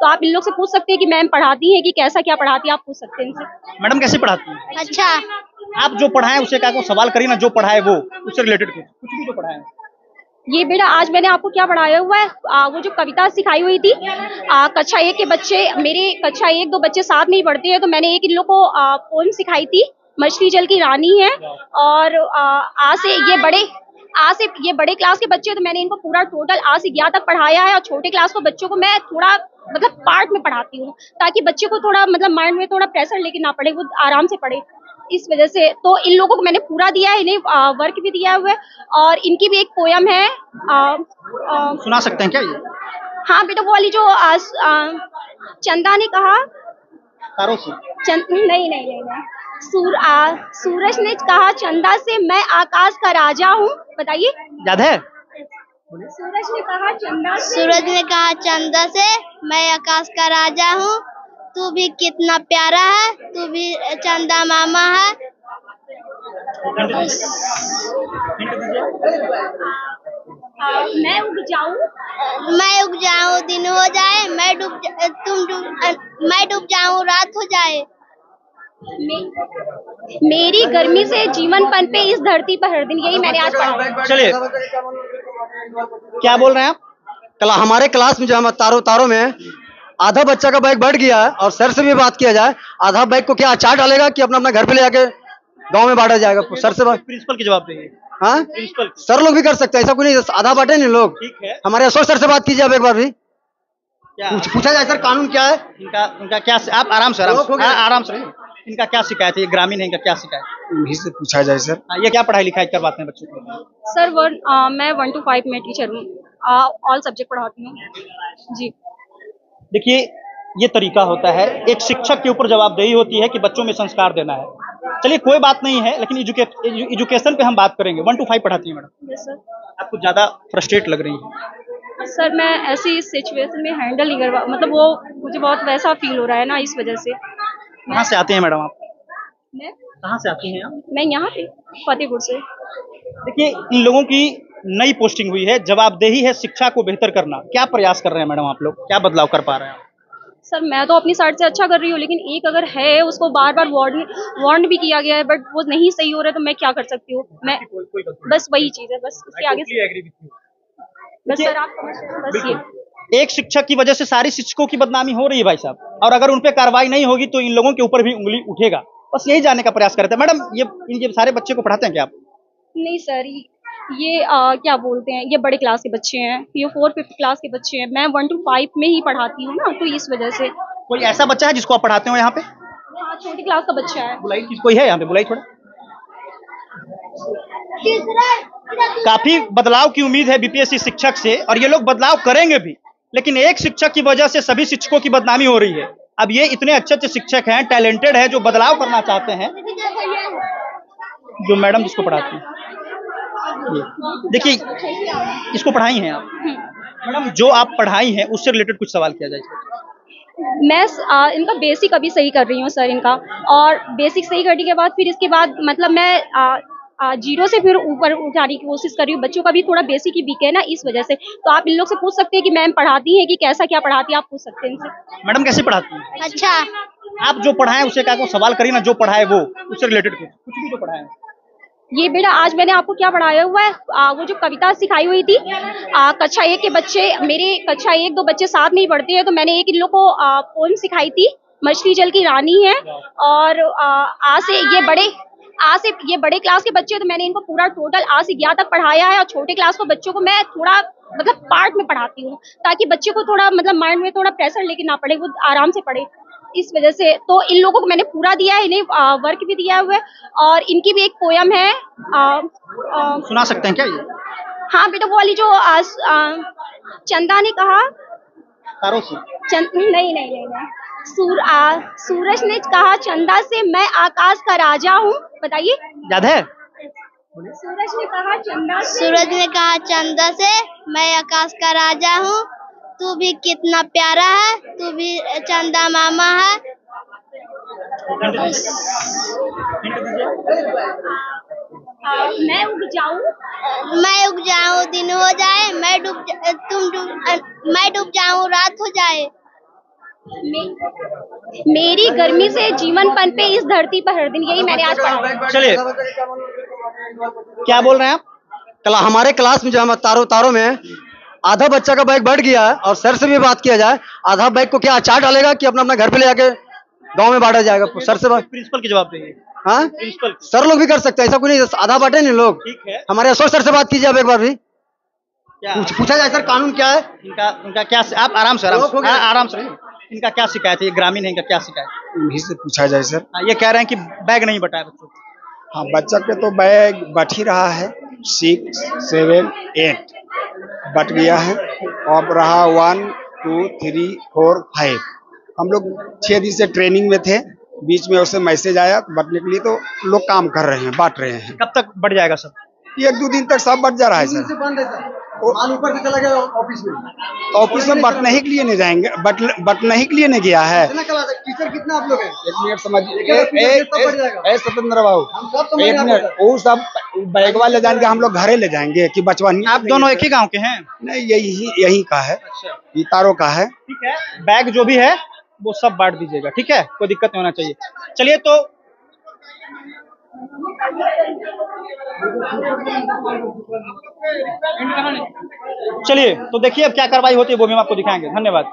तो आप इन लोग से पूछ सकते हैं कि मैम पढ़ाती हैं कि कैसा क्या पढ़ाती है, आप पूछ सकते हैं इनसे। मैडम कैसे पढ़ाती हैं? अच्छा, आप जो पढ़ाएं उसे क्या को सवाल करिए ना, जो पढ़ाए वो उससे रिलेटेड कुछ कुछ भी जो पढ़ाएं। ये बेटा आज मैंने आपको क्या पढ़ाया हुआ है, वो जो कविता सिखाई हुई थी, कक्षा 1 के बच्चे, मेरे कक्षा 1-2 बच्चे साथ में ही पढ़ते हैं, तो मैंने एक इन लोग को पोएम सिखाई थी, मछली जल की रानी है। और आज से ये बड़े क्लास के बच्चे हैं, तो मैंने इनको पूरा टोटल आ से ज्ञ तक पढ़ाया है। और छोटे क्लास के बच्चों को मैं थोड़ा मतलब पार्ट में पढ़ाती हूँ, ताकि बच्चे को थोड़ा मतलब माइंड में थोड़ा प्रेशर लेके ना पड़े, वो आराम से पढ़े। इस वजह से तो इन लोगों को मैंने पूरा दिया है, इन्हें वर्क भी दिया हुआ है। और इनकी भी एक पोयम है, सुना सकते हैं क्या ये? हाँ बेटा, वो वाली जो चंदा ने कहा, तारों से? नहीं नहीं नहीं नहीं, सूरज ने कहा चंदा से, मैं आकाश का राजा हूँ। बताइए, याद है? सूरज ने कहा चंदा से, मैं आकाश का राजा हूँ, तू भी कितना प्यारा है, तू भी चंदा मामा है। मैं उग जाऊं दिन हो जाए, मैं डूब जाऊं रात हो जाए। मेरी गर्मी से जीवन पन पे इस धरती पर हर दिन, यही मैंने आज पढ़ा। चलिए, क्या बोल रहे हैं आप? हमारे क्लास में जो हम तारों में आधा बच्चा का बैग बढ़ गया है, और सर से भी बात किया जाए, आधा बैग को क्या अचार डालेगा कि अपना अपना घर पे ले जाके गांव में बांटा जाएगा? सर से प्रिंसिपल की जवाब देंगे। हाँ, प्रिंसिपल सर लोग भी कर सकते हैं, ऐसा कोई नहीं, आधा बांटे नहीं लोग। ठीक है, हमारे अशोक सर से बात कीजिए आप एक बार भी, क्या पूछा जाए सर कानून क्या है इनका क्या? आप आराम से आराम से रहिए। इनका क्या शिकायत है? ये ग्रामीण है, इनका क्या शिकायत? इन्हीं से पूछा जाए सर। ये क्या पढ़ाई लिखाई करवाते हैं बच्चों को? सर मैं 1 to 5 में टीचर हूँ, ऑल सब्जेक्ट पढ़ाती हूँ जी। देखिए, ये तरीका होता है, एक शिक्षक के ऊपर जवाबदेही होती है कि बच्चों में संस्कार देना है। चलिए कोई बात नहीं है, लेकिन एजुकेशन पे हम बात करेंगे। 1 to 5 पढ़ाती है मैडम। Yes sir. आपको ज्यादा फ्रस्ट्रेट लग रही है? सर मैं ऐसी सिचुएशन में हैंडल नहीं करवा, मतलब वो मुझे बहुत वैसा फील हो रहा है ना, इस वजह से। कहाँ से आती हैं मैडम आप? मैं कहाँ से आती हैं आप? मैं यहाँ पे फतेहपुर से। देखिए, इन लोगों की नई पोस्टिंग हुई है, जवाबदेही है शिक्षा को बेहतर करना। क्या प्रयास कर रहे हैं मैडम आप लोग? क्या बदलाव कर पा रहे हैं? सर मैं तो अपनी साइड से अच्छा कर रही हूँ, लेकिन एक अगर है, उसको बार बार वार्न भी किया गया है, बट वो नहीं सही हो रहा है, तो मैं क्या कर सकती हूँ? मैं बस वही चीज है, बस उसके आगे बस सर आप समझ रहे हैं, बस ये एक शिक्षक की वजह से सारी शिक्षकों की बदनामी हो रही है भाई साहब, और अगर उन पे कार्रवाई नहीं होगी तो इन लोगों के ऊपर भी उंगली उठेगा। बस यही जानने का प्रयास करते हैं। मैडम, ये सारे बच्चे को पढ़ाते हैं क्या आप? नहीं सर, ये क्या बोलते हैं, ये बड़े क्लास के बच्चे हैं, ये 4th-5th क्लास के बच्चे हैं। मैं 1 to 5 में ही पढ़ाती हूँ ना, तो इस वजह से। कोई ऐसा बच्चा है जिसको आप पढ़ाते हो यहाँ पे? हाँ, छोटी क्लास का बच्चा है। बुलाइए, कोई है यहाँ पे? बुलाइए थोड़ा। काफी बदलाव की उम्मीद है बीपीएससी शिक्षक से, और ये लोग बदलाव करेंगे भी, लेकिन एक शिक्षक की वजह से सभी शिक्षकों की बदनामी हो रही है। अब ये इतने अच्छे अच्छे शिक्षक हैं, टैलेंटेड है, जो बदलाव करना चाहते हैं, जो मैडम जिसको पढ़ाती हैं, देखिए इसको पढ़ाई हैं आप मैडम, जो आप पढ़ाई हैं उससे रिलेटेड कुछ सवाल किया जाए। मैं इनका बेसिक अभी सही कर रही हूँ सर, इनका, और बेसिक सही करने के बाद फिर इसके बाद मतलब मैं जीरो से फिर ऊपर उठाने की कोशिश कर रही हूँ। बच्चों का भी थोड़ा बेसिक ही वीक है ना, इस वजह से। तो आप इन लोग से पूछ सकते हैं कि मैम पढ़ाती हैं कि कैसा क्या पढ़ाती है, आप पूछ सकते हैं इनसे। मैडम कैसे पढ़ाती हैं? अच्छा, आप जो पढ़ाएं उसे क्या को सवाल करिए ना, जो पढ़ाए वो उससे रिलेटेड कुछ भी जो पढ़ाएं। ये बेटा आज मैंने आपको क्या पढ़ाया हुआ है, वो जो कविता सिखाई हुई थी, कक्षा 1 के बच्चे, मेरे कक्षा 1-2 बच्चे साथ में ही पढ़ते हैं, तो मैंने एक इन लोग को पोएम सिखाई थी, मछली जल की रानी है। और आज से ये बड़े क्लास के बच्चे हैं, तो मैंने इनको पूरा टोटल आ से ज्ञ तक पढ़ाया है। और छोटे क्लास के बच्चों को मैं थोड़ा मतलब पार्ट में पढ़ाती हूँ, ताकि बच्चे को थोड़ा मतलब माइंड में थोड़ा प्रेशर लेके ना पड़े, वो आराम से पढ़े। इस वजह से तो इन लोगों को मैंने पूरा दिया है, इन्हें वर्क भी दिया हुआ है। और इनकी भी एक पोयम है, सुना सकते हैं क्या ये? हाँ बेटा, वो वाली जो चंदा ने कहा, तारों से? नहीं, सूरज ने कहा चंदा से, मैं आकाश का राजा हूँ। बताइए, याद है? सूरज ने कहा चंदा से, मैं आकाश का राजा हूँ, तू भी कितना प्यारा है, तू भी चंदा मामा है। मैं उग जाऊं दिन हो जाए, मैं डूब जाऊं रात हो जाए। मेरी गर्मी से जीवन पन पे इस धरती पर हर दिन, यही मैंने आज पढ़ा। चलिए, क्या बोल रहे हैं आप? हमारे क्लास में जो हम तारों में आधा बच्चा का बैग बढ़ गया है और सर से भी बात किया जाए, आधा बैग को क्या अचार डालेगा कि अपना अपना घर पे ले जाके गांव में बांटा जाएगा? सर से बात, प्रिंसिपल की जवाब देंगे। हाँ प्रिंसिपल सर लोग भी कर सकते हैं, ऐसा कोई नहीं, आधा बांटे नहीं लोग। ठीक है, हमारे अशोक सर से बात कीजिए आप एक बार भी, क्या पूछा जाए सर कानून क्या है। इनका क्या, आप आराम से आराम से रहिए। इनका क्या शिकायत है? ये ग्रामीण है, इनका क्या शिकायत है? उन्हीं से पूछा जाए सर। ये कह रहे हैं कि बैग नहीं बटाया बच्चों को। हाँ, बच्चा के तो बैग बट ही रहा है, 6, 7, 8 बट गया है। अब रहा 1, 2, 3, 4, 5। हम लोग 6 दिन से ट्रेनिंग में थे, बीच में उससे मैसेज आया बटने के लिए, तो लोग काम कर रहे हैं, बांट रहे हैं। कब तक बढ़ जाएगा सब? 1-2 दिन तक सब बट जा रहा है सर। बंद है सर, माल ऊपर से चला गया ऑफिस में। ऑफिस में बटने ही के लिए नहीं जाएंगे, बटने ही के लिए नहीं गया है। टीचर कितना आप लोग हैं? 1 मिनट समझिए, सत्येंद्र बाबू, हम सब समझ 1 मिनट, वो सब बैगवा ले जाएंगे, हम लोग घरे ले जाएंगे कि बचवा नहीं। आप दोनों एक ही गांव के हैं? नहीं, यही का है, अच्छा, ये तारों का है। ठीक है, बैग जो भी है वो सब बांट दीजिएगा, ठीक है, कोई दिक्कत नहीं होना चाहिए। चलिए, तो चलिए तो देखिए अब क्या कार्रवाई होती है वो भी हम आपको दिखाएंगे। धन्यवाद।